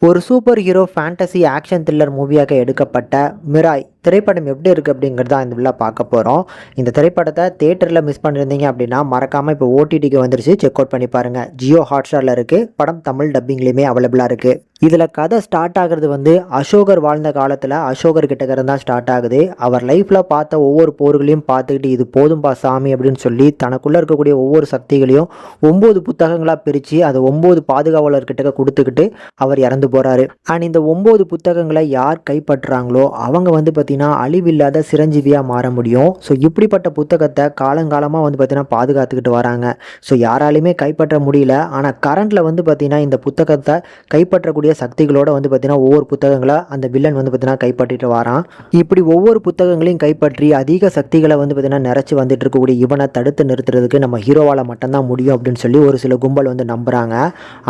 ஒரு super hero fantasy action thriller மூவியாக எடுக்கப்பட்ட மிராய் திரைப்படம் எப்படி இருக்குது அப்படிங்கிறது தான் இந்த உள்ள பார்க்க போகிறோம். இந்த திரைப்படத்தை தேட்டரில் மிஸ் பண்ணியிருந்தீங்க அப்படின்னா மறக்காமல் இப்போ ஓடிடிக்கு வந்துருச்சு, செக் அவுட் பண்ணி பாருங்கள். ஜியோ ஹாட்ஸ்டாரில் இருக்குது. படம் தமிழ் டப்பிங்லேயுமே அவைலபிளாக இருக்குது. இதில் கதை ஸ்டார்ட் ஆகிறது வந்து அசோகர் வாழ்ந்த காலத்தில் அசோகர் கிட்டக்கிறது தான் ஸ்டார்ட் ஆகுது. அவர் லைஃப்பில் பார்த்த ஒவ்வொரு போர்களையும் பார்த்துக்கிட்டு இது போதும்பா சாமி அப்படின்னு சொல்லி தனக்குள்ளே இருக்கக்கூடிய ஒவ்வொரு சக்திகளையும் 9 புத்தகங்களாக பிரித்து அதை 9 பாதுகாவலர்கிட்ட கொடுத்துக்கிட்டு அவர் இறந்து போகிறாரு. அண்ட் இந்த 9 புத்தகங்களை யார் கைப்பற்றுறாங்களோ அவங்க வந்து பார்த்தீங்கன்னா அழிவில்லாத சிரஞ்சீவியாக மாற முடியும். ஸோ இப்படிப்பட்ட புத்தகத்தை காலங்காலமாக வந்து பார்த்தீங்கன்னா பாதுகாத்துக்கிட்டு வராங்க. ஸோ யாராலையுமே கைப்பற்ற முடியல. ஆனால் கரண்டில் வந்து பார்த்தீங்கன்னா இந்த புத்தகத்தை கைப்பற்றக்கூடிய சக்திகளோட வந்து பார்த்தீங்கன்னா ஒவ்வொரு புத்தகங்களை அந்த வில்லன் வந்து பார்த்தீங்கன்னா கைப்பற்றிட்டு வரான். இப்படி ஒவ்வொரு புத்தகங்களையும் கைப்பற்றி அதிக சக்திகளை வந்து பார்த்தீங்கன்னா நிறைச்சி வந்துட்டு இருக்கக்கூடிய இவனை தடுத்து நிறுத்துறதுக்கு நம்ம ஹீரோவால் மட்டும்தான் முடியும் அப்படின்னு சொல்லி ஒரு சில கும்பல் வந்து நம்புகிறாங்க.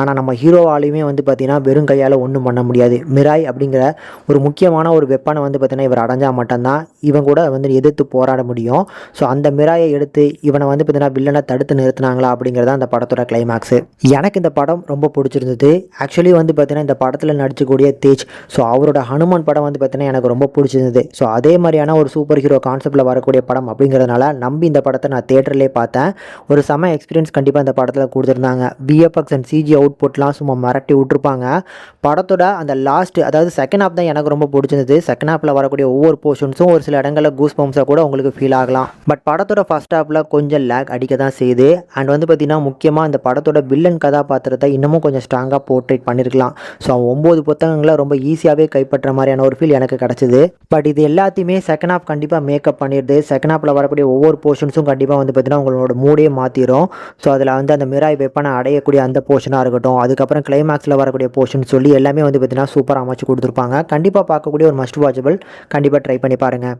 ஆனால் நம்ம ஹீரோவாலையுமே வந்து பார்த்தீங்கன்னா வெறும் கையால் ஒன்றும் பண்ண முடியாது. மிராய் அப்படிங்கிற ஒரு முக்கியமான ஒரு வெப்பனை வந்து பார்த்தீங்கன்னா இவர் அடைஞ்சால் மட்டும்தான் இவன் கூட வந்து எதிர்த்து போராட முடியும். ஸோ அந்த மிராயை எடுத்து இவனை வந்து பார்த்தீங்கன்னா வில்லனை தடுத்து நிறுத்தினாங்களா அப்படிங்கிறத அந்த படத்தோட கிளைமேக்ஸு. எனக்கு இந்த படம் ரொம்ப பிடிச்சிருந்தது. ஆக்சுவலி வந்து பார்த்தீங்கன்னா இந்த படத்தில் நடிச்சக்கூடிய தேஜ், ஸோ அவரோட ஹனுமான் படம் வந்து பார்த்தீங்கன்னா எனக்கு ரொம்ப பிடிச்சிருந்தது. ஸோ அதே மாதிரியான ஒரு சூப்பர் ஹீரோ கான்செப்டில் வரக்கூடிய படம் அப்படிங்கிறதுனால நம்பி இந்த படத்தை நான் தேட்டர்லேயே பார்த்தேன். ஒரு செம எக்ஸ்பீரியன்ஸ் கண்டிப்பாக இந்த படத்தில் கொடுத்துருந்தாங்க. விஎஃப்எக்ஸ் அண்ட் சிஜி அவுட்புட்லாம் சும்மா மிரட்டி விட்டுருப்பாங்க. படத்தோட அந்த லாஸ்ட், அதாவது செகண்ட் ஹாஃப் தான் எனக்கு ரொம்ப பிடிச்சிருந்தது. செகண்ட் ஹாஃபில் வரக்கூடிய ஒவ்வொரு போர்ஷன்ஸும் ஒரு சில இடங்களில் கூஸ் பம்ப்ஸாக கூட உங்களுக்கு ஃபீல் ஆகலாம். பட் படத்தோட ஃபர்ஸ்ட் ஹாஃபில் கொஞ்சம் லேக் அடிக்க தான் செய்யுது. அண்ட் வந்து பார்த்தீங்கன்னா முக்கியமாக இந்த படத்தோட வில்லன் கதாபாத்திரத்தை இன்னமும் கொஞ்சம் ஸ்ட்ராங்காக போர்ட்ரேட் பண்ணியிருக்கலாம். ஸோ அவன் 9 புத்தகங்களை ரொம்ப ஈஸியாகவே கைப்பற்ற மாதிரியான ஒரு ஃபீல் எனக்கு கிடச்சிது. பட் இது எல்லாத்தையுமே செகண்ட் ஹாஃப் கண்டிப்பாக மேக்கப் பண்ணிடுது. செகண்ட் ஹாஃபில் வரக்கூடிய ஒவ்வொரு போர்ஷன்ஸும் கண்டிப்பாக வந்து பார்த்தீங்கன்னா உங்களோட மூடே மாற்றிடும். ஸோ அதில் வந்து அந்த மிராய் வெப்பனை அடையக்கூடிய அந்த போர்ஷனாக இருக்கட்டும், அதுக்கப்புறம் கிளைமேக்ஸில் வரக்கூடிய போர்ஷன் சொல்லி எல்லாமே வந்து பார்த்தீங்கன்னா சூப்பராக அமைச்சு கொடுத்துருப்பாங்க. கண்டிப்பாக பார்க்கக்கூடிய ஒரு மஸ்ட் வாட்சபிள். கண்டிப்பாக ட்ரை பண்ணி பாருங்கள்.